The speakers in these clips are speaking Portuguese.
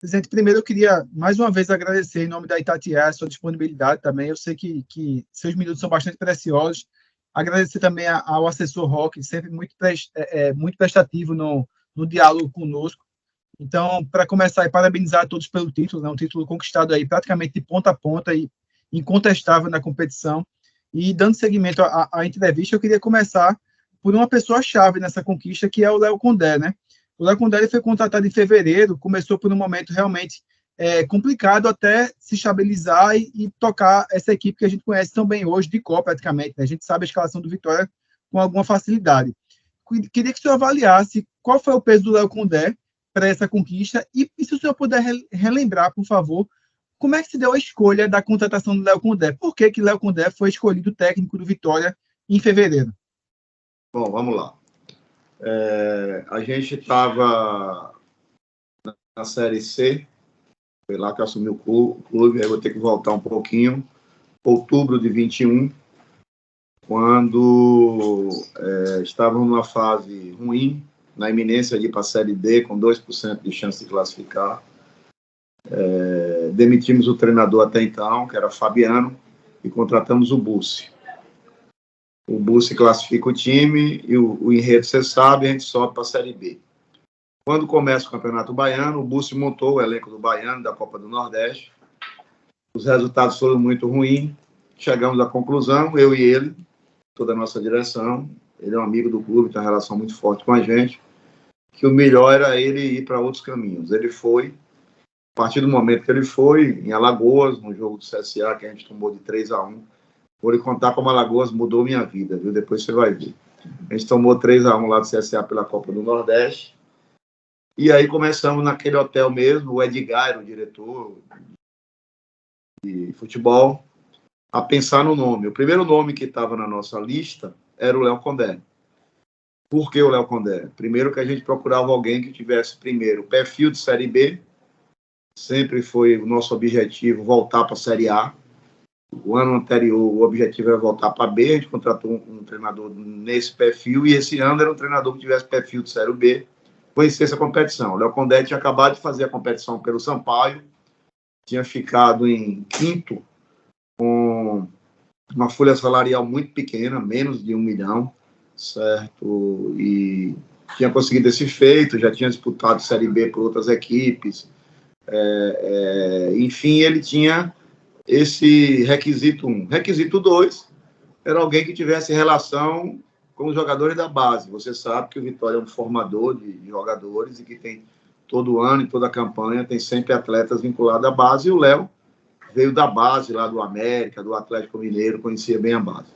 Presidente, primeiro eu queria mais uma vez agradecer em nome da Itatiaia a sua disponibilidade também. Eu sei que seus minutos são bastante preciosos. Agradecer também ao assessor Roque, sempre muito prestativo no diálogo conosco. Então, para começar, parabenizar a todos pelo título, né? Um título conquistado aí praticamente de ponta a ponta e incontestável na competição. E dando seguimento à entrevista, eu queria começar por uma pessoa-chave nessa conquista, que é o Léo Condé, né? O Léo Condé foi contratado em fevereiro, começou por um momento realmente complicado até se estabilizar e tocar essa equipe que a gente conhece tão bem hoje, de Copa praticamente, né? A gente sabe a escalação do Vitória com alguma facilidade. Queria que o senhor avaliasse qual foi o peso do Léo Condé para essa conquista e se o senhor puder relembrar, por favor, como é que se deu a escolha da contratação do Léo Condé? Por que Léo Condé foi escolhido técnico do Vitória em fevereiro? Bom, vamos lá. A gente estava na Série C, foi lá que eu assumi o clube, aí vou ter que voltar um pouquinho, outubro de 21, quando estávamos numa fase ruim, na iminência de ir para a Série D, com 2% de chance de classificar. Demitimos o treinador até então, que era Fabiano, e contratamos o Bussi. O Bussi classifica o time e o enredo, você sabe, a gente sobe para a Série B. Quando começa o Campeonato Baiano, o Bussi montou o elenco do Baiano, da Copa do Nordeste. Os resultados foram muito ruins. Chegamos à conclusão, eu e ele, toda a nossa direção, ele é um amigo do clube, tem uma relação muito forte com a gente, que o melhor era ele ir para outros caminhos. Ele foi, a partir do momento que ele foi, em Alagoas, no jogo do CSA, que a gente tomou de 3-1, vou lhe contar como Alagoas mudou minha vida, viu? Depois você vai ver. A gente tomou 3-1 lá do CSA pela Copa do Nordeste, e aí começamos naquele hotel mesmo, o Edgar, o diretor de futebol, a pensar no nome. O primeiro nome que estava na nossa lista era o Léo Condé. Por que o Léo Condé? Primeiro que a gente procurava alguém que tivesse, primeiro, perfil de Série B, sempre foi o nosso objetivo voltar para a Série A. O ano anterior, o objetivo era voltar para B, a gente contratou um treinador nesse perfil, e esse ano era um treinador que tivesse perfil de Série B, conhecer essa competição. O Léo Condé tinha acabado de fazer a competição pelo Sampaio, tinha ficado em quinto, com uma folha salarial muito pequena, menos de 1 milhão, certo? E tinha conseguido esse feito, já tinha disputado Série B por outras equipes. Enfim, ele tinha esse requisito 1. Requisito 2 era alguém que tivesse relação com os jogadores da base. Você sabe que o Vitória é um formador de jogadores e que tem todo ano, em toda a campanha, tem sempre atletas vinculados à base, e o Léo veio da base lá do América, do Atlético Mineiro, conhecia bem a base.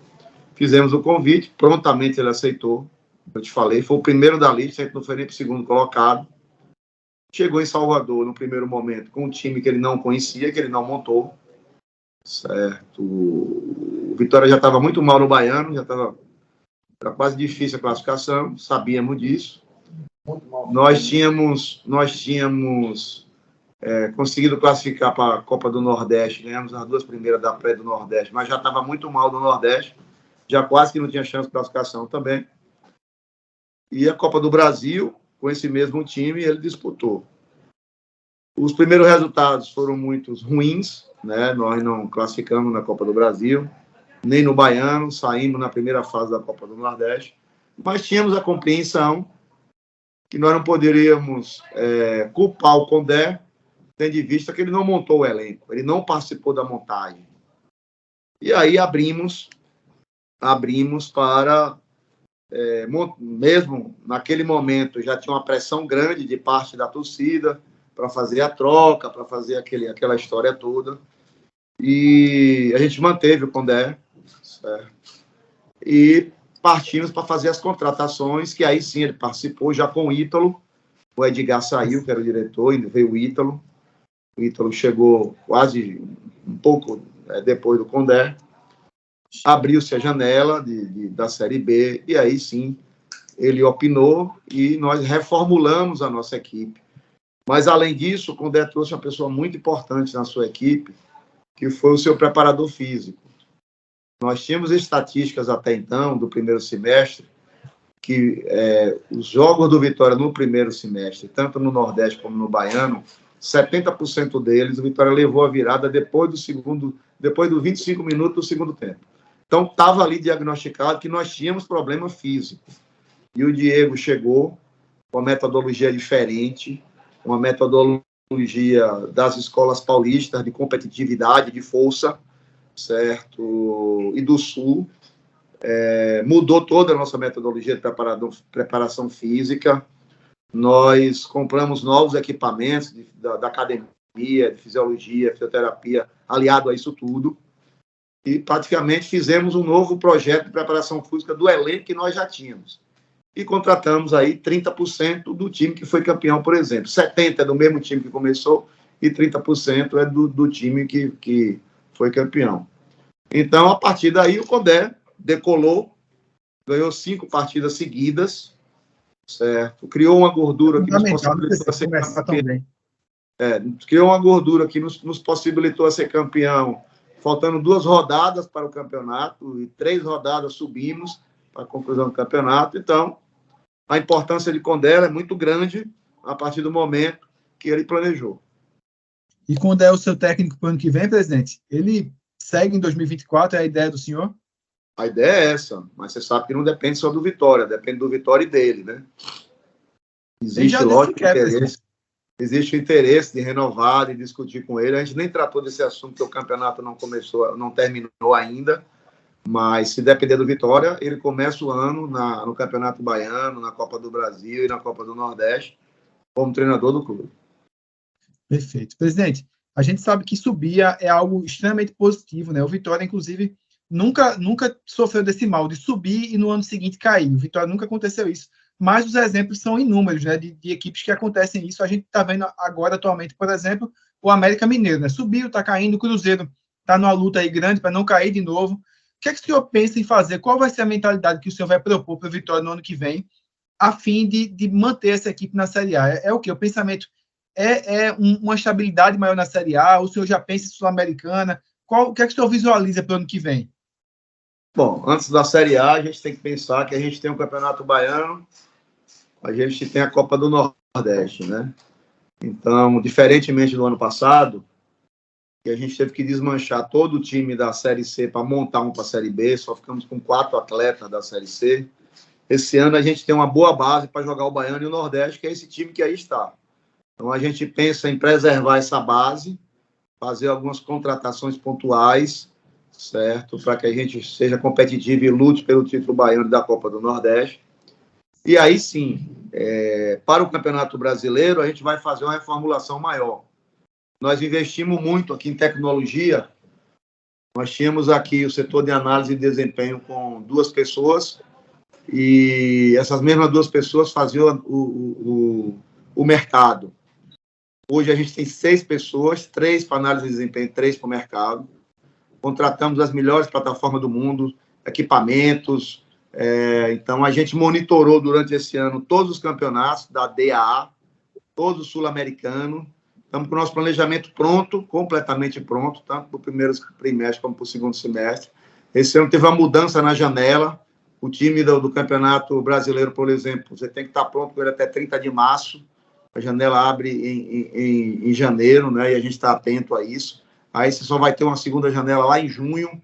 Fizemos o convite, prontamente ele aceitou, eu te falei, foi o primeiro da lista, a gente não foi nem para o segundo colocado. Chegou em Salvador, no primeiro momento, com um time que ele não conhecia, que ele não montou, certo? O Vitória já estava muito mal no Baiano, era quase difícil a classificação, sabíamos disso. Nós tínhamos conseguido classificar para a Copa do Nordeste, ganhamos as 2 primeiras da pré do Nordeste, mas já estava muito mal no Nordeste, já quase que não tinha chance de classificação também. E a Copa do Brasil, com esse mesmo time, ele disputou. Os primeiros resultados foram muito ruins, né? Nós não classificamos na Copa do Brasil, nem no Baiano, saímos na primeira fase da Copa do Nordeste, mas tínhamos a compreensão que nós não poderíamos culpar o Condé, tendo em vista que ele não montou o elenco, ele não participou da montagem. E aí abrimos para, mesmo naquele momento, já tinha uma pressão grande de parte da torcida para fazer a troca, para fazer aquela história toda. E a gente manteve o Condé, certo? E partimos para fazer as contratações, que aí sim ele participou já com o Ítalo. O Edgar saiu, que era o diretor, e veio o Ítalo. O Ítalo chegou quase um pouco depois do Condé. Abriu-se a janela da Série B, e aí sim ele opinou e nós reformulamos a nossa equipe. Mas, além disso, o Condé trouxe uma pessoa muito importante na sua equipe, que foi o seu preparador físico. Nós tínhamos estatísticas até então, do primeiro semestre, que os jogos do Vitória no primeiro semestre, tanto no Nordeste como no Baiano, 70% deles, o Vitória levou a virada depois dos 25 minutos do segundo tempo. Então, estava ali diagnosticado que nós tínhamos problema físico. E o Diego chegou com uma metodologia diferente, uma metodologia das escolas paulistas de competitividade, de força, certo? E do Sul. Mudou toda a nossa metodologia de preparação física. Nós compramos novos equipamentos da academia, de fisiologia, fisioterapia, aliado a isso tudo. E praticamente fizemos um novo projeto de preparação física do elenco que nós já tínhamos. E contratamos aí 30% do time que foi campeão, por exemplo. 70% é do mesmo time que começou e 30% é do time que foi campeão. Então, a partir daí, o Condé decolou, ganhou 5 partidas seguidas, certo? Criou uma gordura que nos possibilitou ser campeão. Criou uma gordura que nos possibilitou ser campeão, faltando 2 rodadas para o campeonato e 3 rodadas subimos para a conclusão do campeonato. Então, a importância de Condé é muito grande a partir do momento que ele planejou. E Condé é o seu técnico para o ano que vem, presidente? Ele segue em 2024, é a ideia do senhor? A ideia é essa, mas você sabe que não depende só do Vitória, depende do Vitória e dele, né? Existe, lógico, interesse. Existe o interesse de renovar, de discutir com ele. A gente nem tratou desse assunto, porque o campeonato não terminou ainda, mas se depender do Vitória, ele começa o ano no Campeonato Baiano, na Copa do Brasil e na Copa do Nordeste, como treinador do clube. Perfeito. Presidente, a gente sabe que subir é algo extremamente positivo, né? O Vitória, inclusive, nunca sofreu desse mal de subir e no ano seguinte cair. O Vitória nunca aconteceu isso. Mas os exemplos são inúmeros, né? De equipes que acontecem isso. A gente está vendo agora, atualmente, por exemplo, o América Mineiro, né? Subiu, está caindo, o Cruzeiro está numa luta aí grande para não cair de novo. O que é que o senhor pensa em fazer? Qual vai ser a mentalidade que o senhor vai propor para o Vitória no ano que vem, a fim de manter essa equipe na Série A? É o quê? O pensamento uma estabilidade maior na Série A? O senhor já pensa em Sul-Americana? O que é que o senhor visualiza para o ano que vem? Bom, antes da Série A, a gente tem que pensar que a gente tem o Campeonato Baiano, a gente tem a Copa do Nordeste, né? Então, diferentemente do ano passado, que a gente teve que desmanchar todo o time da Série C para montar um para a Série B, só ficamos com 4 atletas da Série C. Esse ano a gente tem uma boa base para jogar o Baiano e o Nordeste, que é esse time que aí está. Então, a gente pensa em preservar essa base, fazer algumas contratações pontuais, certo? Para que a gente seja competitivo e lute pelo título baiano da Copa do Nordeste. E aí sim, para o Campeonato Brasileiro, a gente vai fazer uma reformulação maior. Nós investimos muito aqui em tecnologia. Nós tínhamos aqui o setor de análise de desempenho com 2 pessoas, e essas mesmas 2 pessoas faziam o mercado. Hoje a gente tem 6 pessoas, 3 para análise de desempenho, 3 para o mercado. Contratamos as melhores plataformas do mundo, equipamentos. Então, a gente monitorou durante esse ano todos os campeonatos da DAA, todos os sul-americanos. Estamos com o nosso planejamento pronto, completamente pronto, tanto para o primeiro trimestre como para o segundo semestre. Esse ano teve uma mudança na janela. O time do Campeonato Brasileiro, por exemplo, você tem que estar pronto com ele até 30 de março. A janela abre em janeiro, né? E a gente está atento a isso. Aí você só vai ter uma segunda janela lá em junho.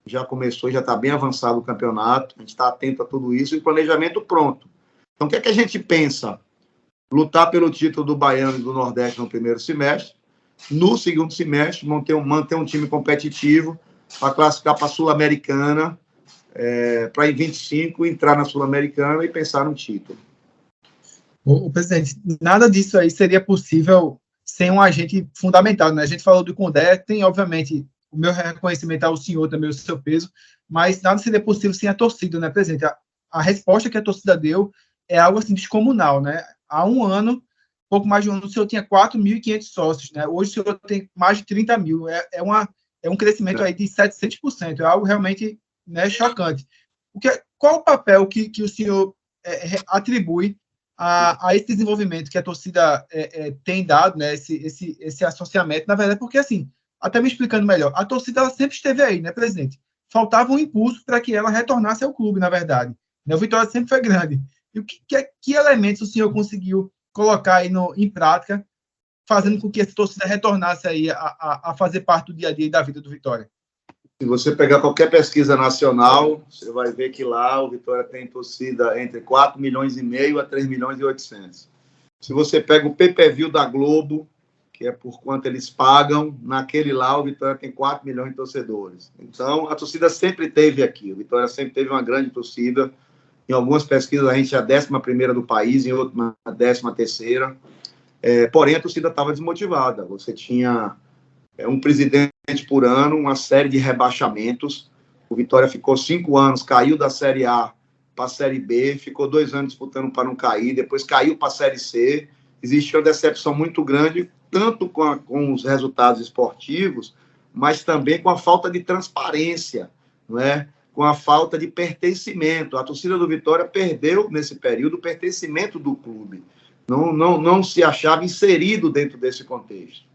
Já começou, já está bem avançado o campeonato. A gente está atento a tudo isso e o planejamento pronto. Então, o que é que a gente pensa? Lutar pelo título do Baiano e do Nordeste no primeiro semestre. No segundo semestre, manter um time competitivo para classificar para a Sul-Americana, para em 25 entrar na Sul-Americana e pensar no título. O presidente, nada disso aí seria possível sem um agente fundamental, né? A gente falou do Condé, tem, obviamente, o meu reconhecimento ao senhor também, o seu peso, mas nada seria possível sem a torcida, né, presidente? A resposta que a torcida deu é algo assim descomunal, né? Há um ano, pouco mais de um ano, o senhor tinha 4.500 sócios, né? Hoje o senhor tem mais de 30 mil. É um crescimento aí de 700%. É algo realmente, né, chocante. Qual o papel que o senhor atribui a esse desenvolvimento que a torcida tem dado, né? Esse associamento, na verdade, porque assim, até me explicando melhor, a torcida ela sempre esteve aí, né, presidente? Faltava um impulso para que ela retornasse ao clube, na verdade. O Vitória sempre foi grande. E que elementos o senhor conseguiu colocar aí em prática fazendo com que essa torcida retornasse aí a fazer parte do dia a dia e da vida do Vitória? Se você pegar qualquer pesquisa nacional, você vai ver que lá o Vitória tem torcida entre 4,5 milhões a 3,8 milhões. Se você pega o PPV da Globo, que é por quanto eles pagam, naquele lá o Vitória tem 4 milhões de torcedores. Então, a torcida sempre teve aqui. O Vitória sempre teve uma grande torcida. Em algumas pesquisas, a gente é a 11ª do país, em outras, a 13ª. Porém, a torcida estava desmotivada. Você tinha um presidente por ano, uma série de rebaixamentos. O Vitória ficou 5 anos, caiu da Série A para a Série B, ficou 2 anos disputando para não cair, depois caiu para a Série C. Existiu uma decepção muito grande, tanto com os resultados esportivos, mas também com a falta de transparência, não é? Com a falta de pertencimento. A torcida do Vitória perdeu, nesse período, o pertencimento do clube. Não se achava inserido dentro desse contexto.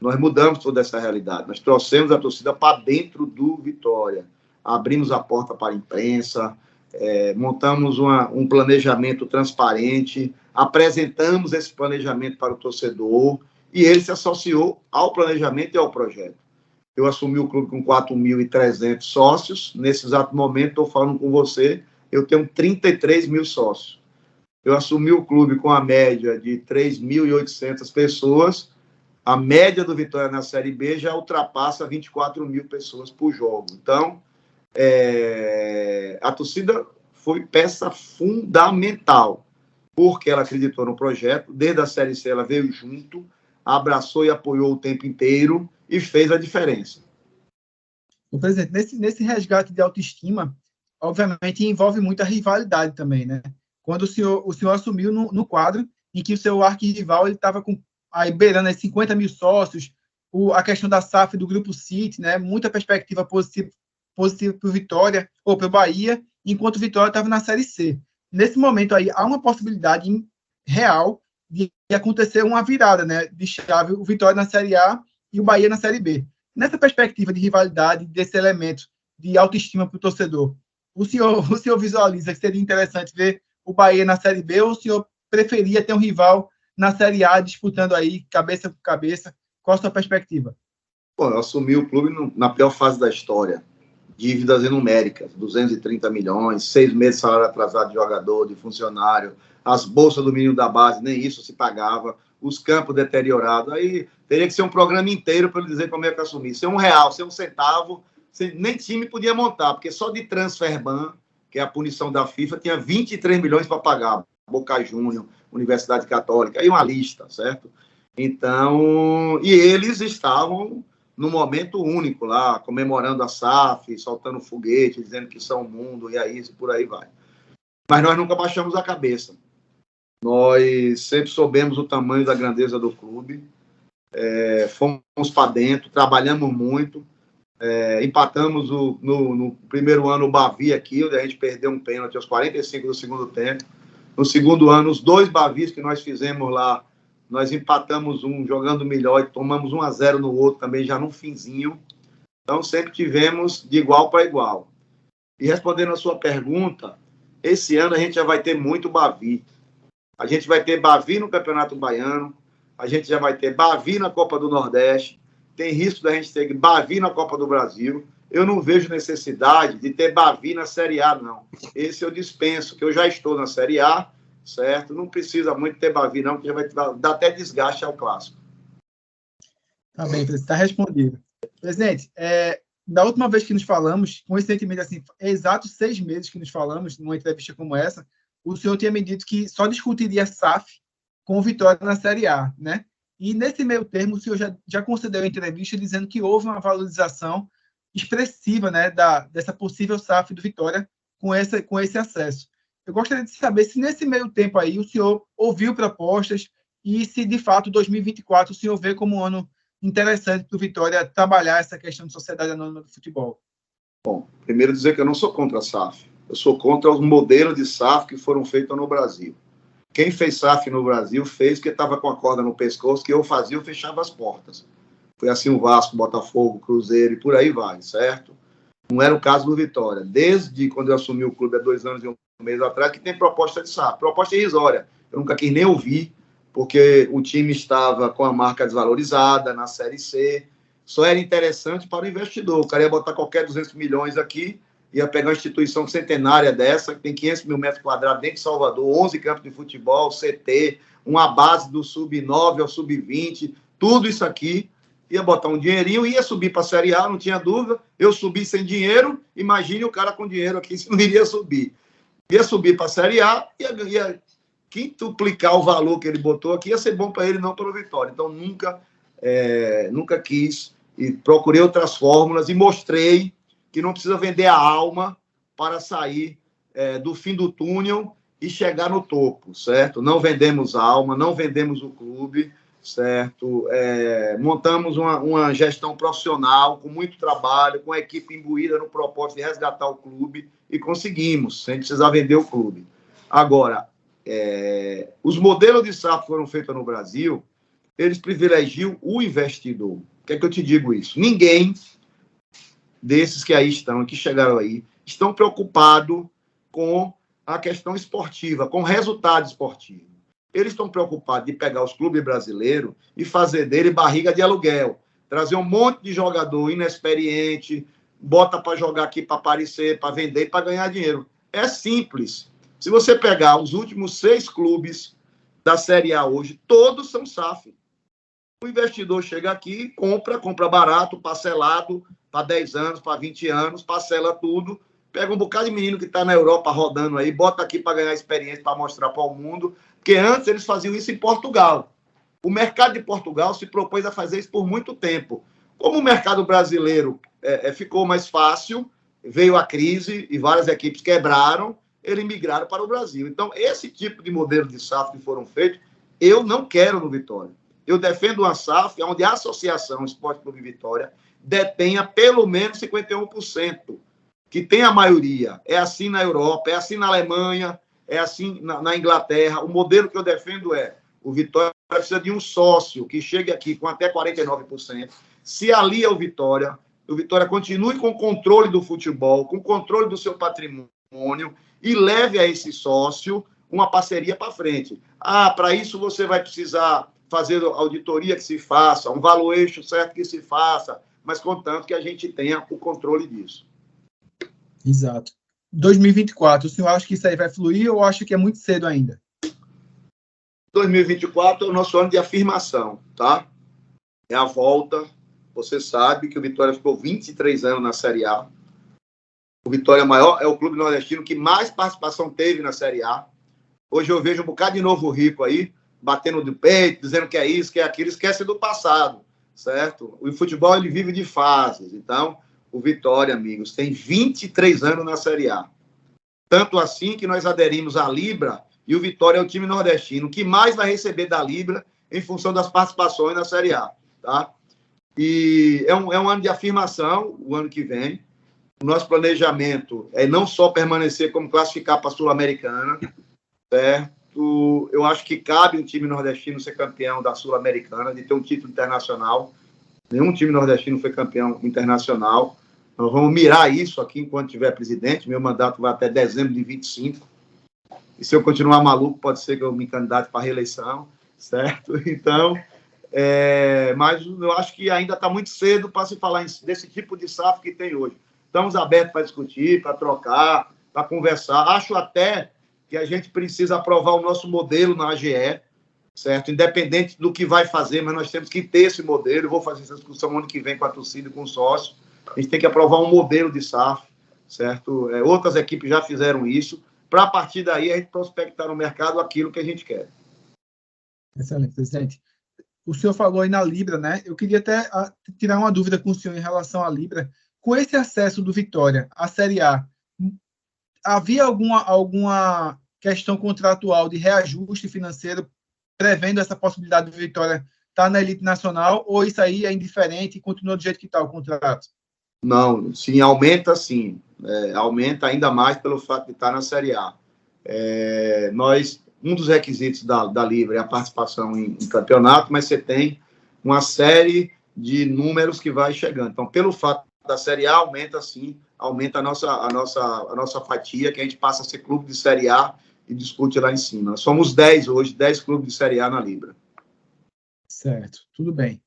Nós mudamos toda essa realidade. Nós trouxemos a torcida para dentro do Vitória. Abrimos a porta para a imprensa, montamos um planejamento transparente, apresentamos esse planejamento para o torcedor e ele se associou ao planejamento e ao projeto. Eu assumi o clube com 4.300 sócios. Nesse exato momento, estou falando com você, eu tenho 33 mil sócios. Eu assumi o clube com a média de 3.800 pessoas. A média do Vitória na Série B já ultrapassa 24 mil pessoas por jogo. Então, a torcida foi peça fundamental, porque ela acreditou no projeto. Desde a Série C ela veio junto, abraçou e apoiou o tempo inteiro e fez a diferença. Presidente, nesse resgate de autoestima, obviamente envolve muita rivalidade também, né? Quando o senhor assumiu no quadro em que o seu arquirrival estava aí beirando as 50 mil sócios, a questão da SAF do Grupo City, né? Muita perspectiva positiva para o Vitória ou para o Bahia, enquanto o Vitória estava na Série C. Nesse momento aí, há uma possibilidade real de acontecer uma virada, né, de chave, o Vitória na Série A e o Bahia na Série B. Nessa perspectiva de rivalidade, desse elemento de autoestima para o torcedor, o senhor visualiza que seria interessante ver o Bahia na Série B ou o senhor preferia ter um rival na Série A disputando aí cabeça com cabeça? Qual a sua perspectiva? Eu assumi o clube na pior fase da história. Dívidas numéricas, 230 milhões, 6 meses de salário atrasado de jogador, de funcionário, as bolsas do menino da base, nem isso se pagava, os campos deteriorados. Aí teria que ser um programa inteiro para ele dizer como é que assumir. Ser R$1, ser R$1, nem time podia montar, porque só de transfer ban, que é a punição da FIFA, tinha 23 milhões para pagar. Boca Júnior, Universidade Católica, aí uma lista, certo? Então, e eles estavam num momento único lá, comemorando a SAF, soltando foguete, dizendo que são o mundo, e aí por aí vai. Mas nós nunca baixamos a cabeça. Nós sempre soubemos o tamanho da grandeza do clube, fomos para dentro, trabalhamos muito, empatamos no primeiro ano o Bavi aqui, onde a gente perdeu um pênalti aos 45 do segundo tempo. No segundo ano, os 2 Bavis que nós fizemos lá, nós empatamos um jogando melhor e tomamos 1-0 no outro também, já no finzinho. Então, sempre tivemos de igual para igual. E respondendo a sua pergunta, esse ano a gente já vai ter muito Bavi. A gente vai ter Bavi no Campeonato Baiano, a gente já vai ter Bavi na Copa do Nordeste, tem risco da gente ter Bavi na Copa do Brasil. Eu não vejo necessidade de ter Bavi na Série A, não. Esse eu dispenso, que eu já estou na Série A, certo? Não precisa muito ter Bavi, não, que já vai dar até desgaste ao clássico. Tá bem, presidente, está respondido. Presidente, da última vez que nos falamos, coincidentemente, assim, exatos 6 meses que nos falamos, numa entrevista como essa, o senhor tinha me dito que só discutiria SAF com o Vitória na Série A, né? E nesse meio termo, o senhor já concedeu a entrevista dizendo que houve uma valorização expressiva, né, dessa possível SAF do Vitória com esse acesso. Eu gostaria de saber se nesse meio tempo aí o senhor ouviu propostas e se, de fato, 2024 o senhor vê como um ano interessante para o Vitória trabalhar essa questão de sociedade anônima do futebol. Bom, primeiro dizer que eu não sou contra a SAF. Eu sou contra os modelos de SAF que foram feitos no Brasil. Quem fez SAF no Brasil fez porque estava com a corda no pescoço, que eu fazia, eu fechava as portas. Foi assim o Vasco, Botafogo, Cruzeiro e por aí vai, certo? Não era o caso do Vitória. Desde quando eu assumi o clube há 2 anos e 1 mês atrás, que tem proposta de SAF. Proposta irrisória. Eu nunca quis nem ouvir, porque o time estava com a marca desvalorizada na Série C. Só era interessante para o investidor. O cara ia botar qualquer 200 milhões aqui, ia pegar uma instituição centenária dessa, que tem 500 mil metros quadrados dentro de Salvador, 11 campos de futebol, CT, uma base do sub-9 ao sub-20, tudo isso aqui, ia botar um dinheirinho, ia subir para a Série A, não tinha dúvida. Eu subi sem dinheiro, imagine o cara com dinheiro aqui, se não iria subir. Ia subir para a Série A, ia quintuplicar o valor que ele botou aqui, ia ser bom para ele, não para o Vitória. Então, nunca quis, e procurei outras fórmulas e mostrei que não precisa vender a alma para sair do fim do túnel e chegar no topo, certo? Não vendemos alma, não vendemos o clube, certo? Montamos uma gestão profissional, com muito trabalho, com a equipe imbuída no propósito de resgatar o clube, e conseguimos, sem precisar vender o clube. Agora, os modelos de SAF que foram feitos no Brasil, eles privilegiam o investidor. O que é que eu te digo isso? Ninguém desses que aí estão, que chegaram aí, estão preocupados com a questão esportiva, com o resultado esportivo. Eles estão preocupados de pegar os clubes brasileiros e fazer dele barriga de aluguel, trazer um monte de jogador inexperiente, bota para jogar aqui, para aparecer, para vender, para ganhar dinheiro. É simples. Se você pegar os últimos 6 clubes da Série A hoje, todos são SAF. O investidor chega aqui, compra barato, parcelado, para 10 anos, para 20 anos, parcela tudo, pega um bocado de menino que está na Europa rodando aí, bota aqui para ganhar experiência, para mostrar para o mundo, porque antes eles faziam isso em Portugal. O mercado de Portugal se propôs a fazer isso por muito tempo. Como o mercado brasileiro ficou mais fácil, veio a crise e várias equipes quebraram, eles migraram para o Brasil. Então, esse tipo de modelo de SAF que foram feitos, eu não quero no Vitória. Eu defendo uma SAF onde a Associação Esporte Clube Vitória detenha pelo menos 51%, que tem a maioria. É assim na Europa, é assim na Alemanha, é assim na Inglaterra. O modelo que eu defendo o Vitória precisa de um sócio que chegue aqui com até 49%, se alia ao Vitória, o Vitória continue com o controle do futebol, com o controle do seu patrimônio e leve a esse sócio uma parceria para frente. Para isso você vai precisar fazer a auditoria que se faça, um valuation certo que se faça, mas contanto que a gente tenha o controle disso. Exato. 2024, o senhor acha que isso aí vai fluir ou acha que é muito cedo ainda? 2024 é o nosso ano de afirmação, tá? É a volta. Você sabe que o Vitória ficou 23 anos na Série A. O Vitória maior é o clube nordestino que mais participação teve na Série A. Hoje eu vejo um bocado de novo rico aí, batendo de peito, dizendo que é isso, que é aquilo, esquece do passado, certo? O futebol, ele vive de fases. Então, o Vitória, amigos, tem 23 anos na Série A. Tanto assim que nós aderimos à Libra e o Vitória é o time nordestino que mais vai receber da Libra em função das participações na Série A, tá? E é um ano de afirmação, o ano que vem. O nosso planejamento é não só permanecer como classificar para a Sul-Americana, certo? Eu acho que cabe um time nordestino ser campeão da Sul-Americana, de ter um título internacional. Nenhum time nordestino foi campeão internacional. Nós vamos mirar isso aqui enquanto tiver presidente. Meu mandato vai até dezembro de 25. E se eu continuar maluco, pode ser que eu me candidate para a reeleição, certo? Então, mas eu acho que ainda está muito cedo para se falar desse tipo de SAF que tem hoje. Estamos abertos para discutir, para trocar, para conversar. Acho até que a gente precisa aprovar o nosso modelo na AGE, certo? Independente do que vai fazer, mas nós temos que ter esse modelo. Eu vou fazer essa discussão ano que vem com a torcida e com o sócio. A gente tem que aprovar um modelo de SAF, certo? Outras equipes já fizeram isso, para a partir daí a gente prospectar no mercado aquilo que a gente quer. Excelente, presidente. O senhor falou aí na Libra, né? Eu queria até tirar uma dúvida com o senhor em relação à Libra. Com esse acesso do Vitória à Série A, havia alguma questão contratual de reajuste financeiro prevendo essa possibilidade do Vitória estar na elite nacional, ou isso aí é indiferente e continua do jeito que está o contrato? Não, sim, aumenta sim. Aumenta ainda mais pelo fato de estar na Série A. Um dos requisitos da Libra é a participação em campeonato, mas você tem uma série de números que vai chegando. Então, pelo fato da Série A, aumenta sim, aumenta a nossa fatia, que a gente passa a ser clube de Série A e discute lá em cima. Nós somos 10 hoje, 10 clubes de Série A na Libra. Certo, tudo bem.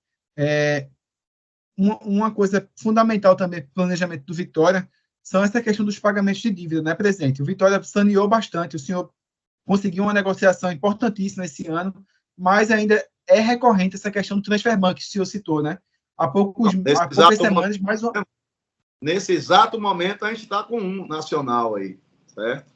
Uma coisa fundamental também para o planejamento do Vitória são essa questão dos pagamentos de dívida, né, presidente? O Vitória saneou bastante, o senhor conseguiu uma negociação importantíssima esse ano, mas ainda é recorrente essa questão do transfer ban que o senhor citou, né? Há poucas semanas, mais uma... Nesse exato momento, a gente está com um nacional aí, certo?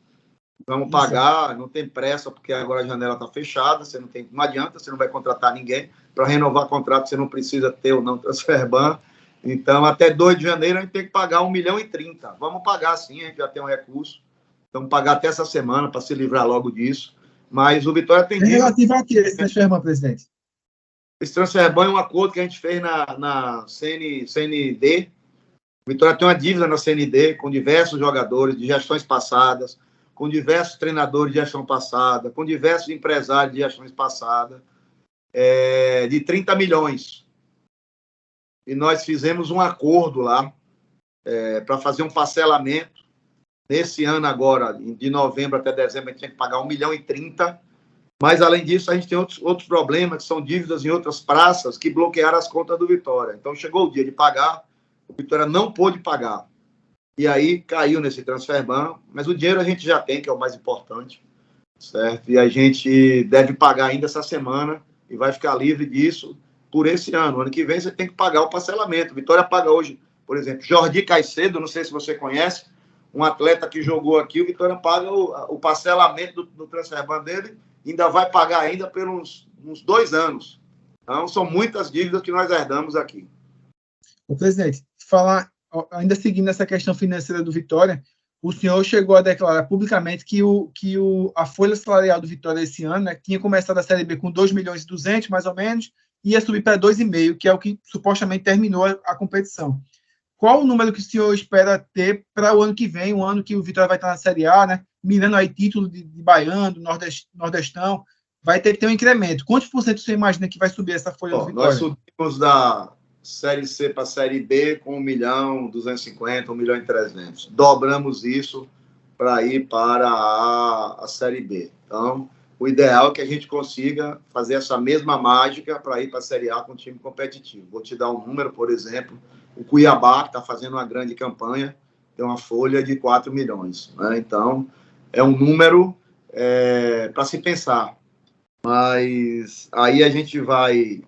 Vamos pagar, não tem pressa, porque agora a janela está fechada, não adianta, você não vai contratar ninguém. Para renovar contrato, você não precisa ter ou não transfer ban. Então, até 2 de janeiro, a gente tem que pagar 1,30 milhão. Vamos pagar sim, a gente já tem um recurso. Vamos pagar até essa semana para se livrar logo disso. Mas o Vitória tem... relativo a que esse transfer ban, presidente? Esse transfer ban é um acordo que a gente fez na CND. O Vitória tem uma dívida na CND com diversos jogadores de gestões passadas, com diversos treinadores de gestão passada, com diversos empresários de gestões passadas, de 30 milhões. E nós fizemos um acordo lá para fazer um parcelamento. Nesse ano agora, de novembro até dezembro, a gente tinha que pagar 1,30 milhão. Mas, além disso, a gente tem outros problemas, que são dívidas em outras praças que bloquearam as contas do Vitória. Então, chegou o dia de pagar, o Vitória não pôde pagar. E aí caiu nesse transfer ban, mas o dinheiro a gente já tem, que é o mais importante, certo? E a gente deve pagar ainda essa semana e vai ficar livre disso por esse ano. Ano que vem você tem que pagar o parcelamento. Vitória paga hoje, por exemplo, Jordi Caicedo, não sei se você conhece, um atleta que jogou aqui, o Vitória paga o parcelamento do transfer ban dele, ainda vai pagar ainda pelos uns 2 anos. Então, são muitas dívidas que nós herdamos aqui. O presidente, ainda seguindo essa questão financeira do Vitória, o senhor chegou a declarar publicamente que a folha salarial do Vitória esse ano, né, tinha começado a Série B com 2,2 milhões, mais ou menos, e ia subir para 2,5 milhões, que é o que supostamente terminou a competição. Qual o número que o senhor espera ter para o ano que vem, o ano que o Vitória vai estar na Série A, né, mirando aí título de Baiano, Nordestão, vai ter que ter um incremento. Quantos por cento você imagina que vai subir essa folha do Vitória? Nós subimos da Série C para a Série B com 1,250 milhões, 1,3 milhão. Dobramos isso para ir para a Série B. Então, o ideal é que a gente consiga fazer essa mesma mágica para ir para a Série A com um time competitivo. Vou te dar um número, por exemplo, o Cuiabá, que está fazendo uma grande campanha, tem uma folha de 4 milhões. Né? Então, é um número para se pensar. Mas aí a gente vai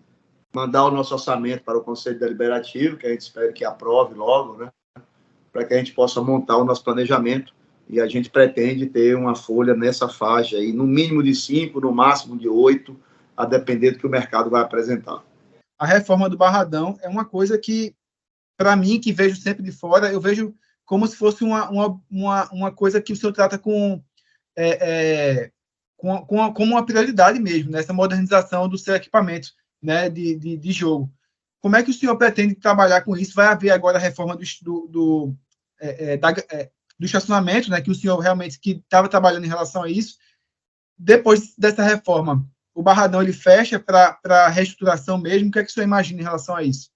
mandar o nosso orçamento para o Conselho Deliberativo, que a gente espera que aprove logo, né? Para que a gente possa montar o nosso planejamento, e a gente pretende ter uma folha nessa faixa aí, no mínimo de 5, no máximo de 8, a depender do que o mercado vai apresentar. A reforma do Barradão é uma coisa que, para mim, que vejo sempre de fora, eu vejo como se fosse uma coisa que o senhor trata como uma prioridade mesmo, nessa modernização do seu equipamento, né, de jogo. Como é que o senhor pretende trabalhar com isso? Vai haver agora a reforma do estacionamento, né, que o senhor realmente que estava trabalhando em relação a isso. Depois dessa reforma, o Barradão ele fecha para reestruturação mesmo. O que é que o senhor imagina em relação a isso?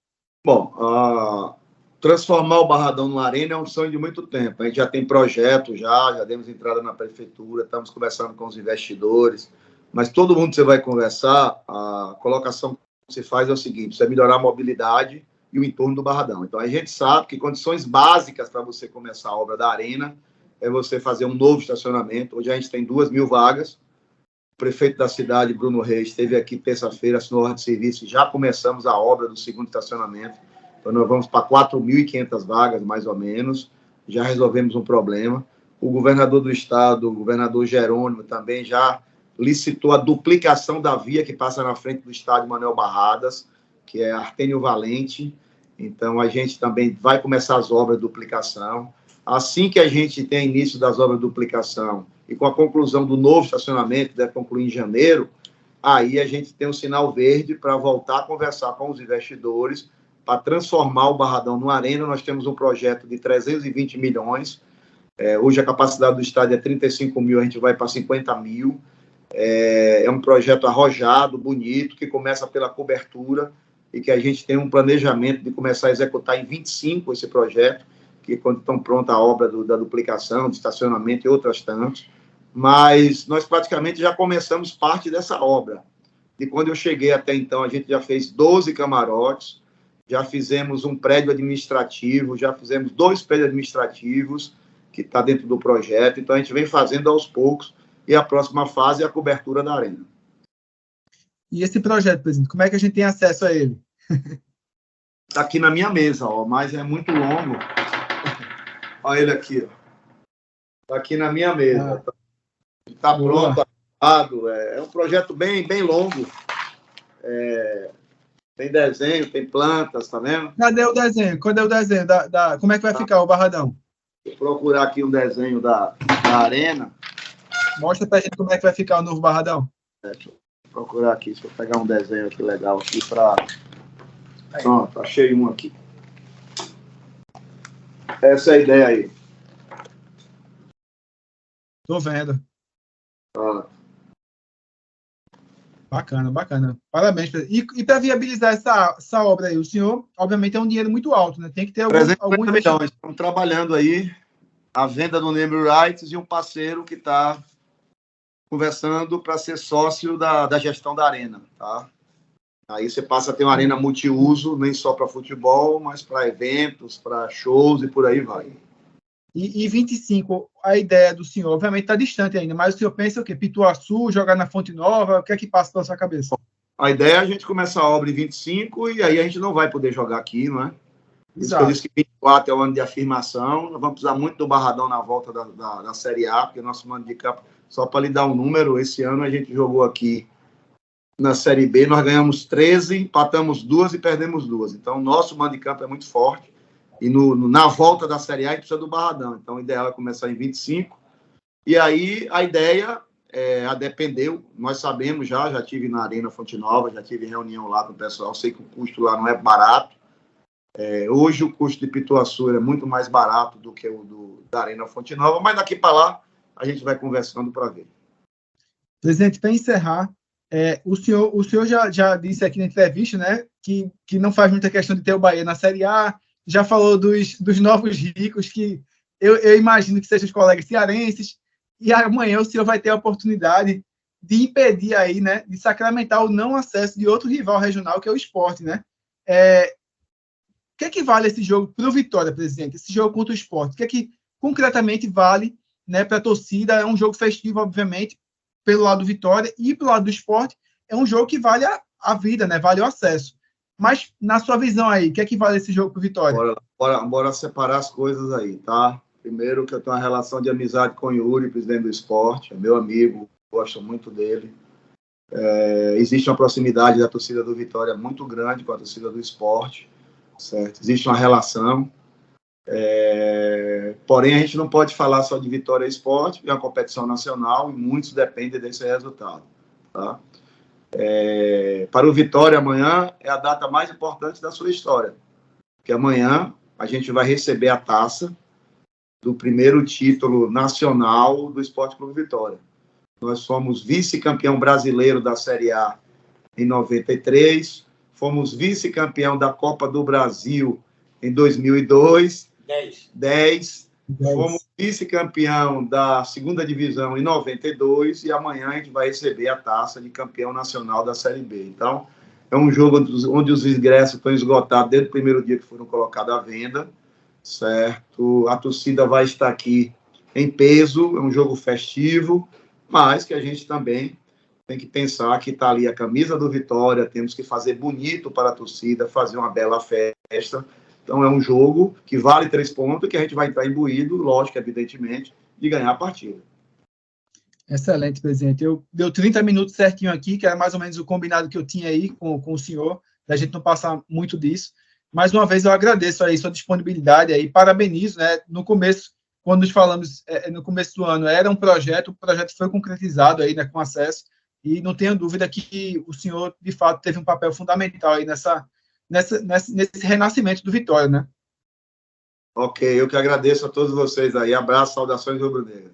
Bom, transformar o Barradão numa arena é um sonho de muito tempo. A gente já tem projeto, já demos entrada na prefeitura, estamos conversando com os investidores, mas todo mundo que você vai conversar, a colocação que se faz é o seguinte: você melhorar a mobilidade e o entorno do Barradão. Então, a gente sabe que condições básicas para você começar a obra da arena é você fazer um novo estacionamento. Hoje a gente tem 2.000 vagas. O prefeito da cidade, Bruno Reis, esteve aqui terça-feira, assinou ordem de serviço e já começamos a obra do segundo estacionamento. Então, nós vamos para 4.500 vagas, mais ou menos. Já resolvemos um problema. O governador do estado, o governador Jerônimo, também já licitou a duplicação da via que passa na frente do estádio Manuel Barradas, que é Artênio Valente. Então, a gente também vai começar as obras de duplicação. Assim que a gente tem início das obras de duplicação e com a conclusão do novo estacionamento, que deve concluir em janeiro, aí a gente tem um sinal verde para voltar a conversar com os investidores para transformar o Barradão numa arena. Nós temos um projeto de 320 milhões. Hoje a capacidade do estádio é 35 mil, a gente vai para 50 mil. É um projeto arrojado, bonito, que começa pela cobertura e que a gente tem um planejamento de começar a executar em 25 esse projeto, que quando estão pronta a obra da duplicação, de estacionamento e outras tantas, mas nós praticamente já começamos parte dessa obra. E quando eu cheguei até então, a gente já fez 12 camarotes, já fizemos um prédio administrativo, já fizemos 2 prédios administrativos, que está dentro do projeto, então a gente vem fazendo aos poucos, e a próxima fase é a cobertura da arena. E esse projeto, presidente, como é que a gente tem acesso a ele? Está aqui na minha mesa, ó, mas é muito longo. Olha ele aqui, ó. Está aqui na minha mesa. Está pronto, aprovado. É um projeto bem longo. Tem desenho, tem plantas, tá vendo? Cadê o desenho? Cadê o desenho? Como é que vai ficar o barradão? Vou procurar aqui um desenho da arena. Mostra pra gente como é que vai ficar o novo barradão. Deixa eu procurar aqui, deixa eu pegar um desenho aqui legal aqui para... Pronto, achei um aqui. Essa é a ideia aí. Tô vendo. Pronto. Bacana. Parabéns. E para viabilizar essa obra aí, o senhor, obviamente, é um dinheiro muito alto, né? Tem que ter algum milhões. Estamos trabalhando aí a venda do name rights e um parceiro que está conversando para ser sócio da gestão da arena, tá? Aí você passa a ter uma arena multiuso, nem só para futebol, mas para eventos, para shows e por aí vai. E 25, a ideia do senhor, obviamente, está distante ainda, mas o senhor pensa o quê? Pituaçu, jogar na Fonte Nova, o que é que passa pela sua cabeça? A ideia é a gente começar a obra em 25 e aí a gente não vai poder jogar aqui, não é? Isso que eu disse que 24 é o ano de afirmação, nós vamos precisar muito do Barradão na volta da Série A, porque nosso mando de campo, só para lhe dar um número, esse ano a gente jogou aqui na Série B, nós ganhamos 13, empatamos 2 e perdemos 2. Então, nosso mando de campo é muito forte. E na volta da Série A, a gente precisa do Barradão. Então, o ideal é começar em 25. E aí, a ideia a depender. Nós sabemos já tive na Arena Fonte Nova, já tive reunião lá com o pessoal. Sei que o custo lá não é barato. Hoje, o custo de Pituaçu é muito mais barato do que o da Arena Fonte Nova. Mas daqui para lá, a gente vai conversando para ver. Presidente, para encerrar, o senhor já disse aqui na entrevista, né, que não faz muita questão de ter o Bahia na Série A, já falou dos novos ricos, que eu imagino que sejam os colegas cearenses, e amanhã o senhor vai ter a oportunidade de impedir aí, né, de sacramentar o não acesso de outro rival regional, que é o Sport, né? O que é que vale esse jogo para o Vitória, presidente? Esse jogo contra o Sport? O que é que concretamente vale, né, para a torcida? É um jogo festivo, obviamente, pelo lado do Vitória, e pelo lado do Sport, é um jogo que vale a vida, né? Vale o acesso. Mas, na sua visão aí, o que é que vale esse jogo para o Vitória? Bora separar as coisas aí, tá? Primeiro, que eu tenho uma relação de amizade com o Yuri, presidente do Sport, é meu amigo, gosto muito dele. Existe uma proximidade da torcida do Vitória muito grande com a torcida do Sport, certo? Existe uma relação. Porém, a gente não pode falar só de Vitória e Sport, é uma competição nacional e muitos dependem desse resultado, tá? Para o Vitória, amanhã é a data mais importante da sua história, porque amanhã a gente vai receber a taça do primeiro título nacional do Esporte Clube Vitória. Nós fomos vice-campeão brasileiro da Série A em 93, fomos vice-campeão da Copa do Brasil em 2002, 10. Fomos vice-campeão da segunda divisão em 92 e amanhã a gente vai receber a taça de campeão nacional da Série B. Então, é um jogo onde os ingressos estão esgotados desde o primeiro dia que foram colocados à venda, certo? A torcida vai estar aqui em peso, é um jogo festivo, mas que a gente também tem que pensar que está ali a camisa do Vitória, temos que fazer bonito para a torcida, fazer uma bela festa. Então, é um jogo que vale 3 pontos, que a gente vai entrar imbuído, lógico, evidentemente, de ganhar a partida. Excelente, presidente. Deu 30 minutos certinho aqui, que era mais ou menos o combinado que eu tinha aí com o senhor, da gente não passar muito disso. Mais uma vez, eu agradeço aí sua disponibilidade aí, parabenizo, né? No começo, quando nos falamos, no começo do ano, era um projeto, o projeto foi concretizado aí, né, com acesso, e não tenho dúvida que o senhor, de fato, teve um papel fundamental aí nesse renascimento do Vitória, né? Ok, eu que agradeço a todos vocês aí. Abraço, saudações rubro-negras.